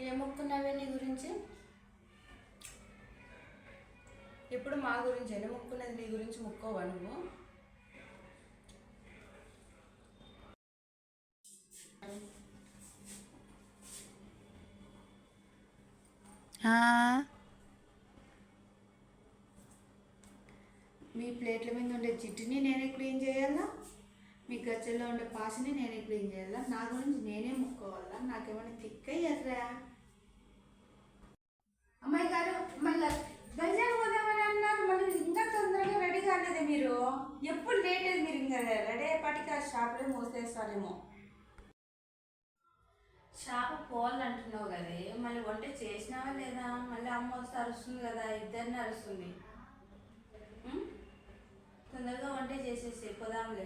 ఏ మొక్కున్నావే నీ గురించి? ఎప్పుడు మా గురించి ఎన్ని మొక్కున్నది, నీ గురించి మొక్కోవా నువ్వు? మీ ప్లేట్ల మీద ఉండే జిడ్డుని నేనే క్లీన్ చేయాలా? మీ గజ్జల్లో ఉండే పాసిని నేనే క్లీన్ చేయాలా? నా గురించి నేనే ముక్కోవాలా? నాకేమైనా తిక్కయ్యర్రా? అమ్మాయి గారు, మళ్ళీ గంజాలు పోదామని అన్నారు, మళ్ళీ ఇంకా తొందరగా రెడీ కాలేదే మీరు? ఎప్పుడు లేట్ అయింది, మీరు ఇంకా రెడీ అయ్యేపాటికి ఆ షాపులో మూసేస్తారేమో. షాపు పోవాలంటున్నావు కదే, మళ్ళీ వంట చేసినావా లేదా? మళ్ళీ అమ్మ వస్తే అరుస్తుంది కదా, ఇద్దరిని అరుస్తుంది. తొందరగా వంట చేసేసి పోదాంలే.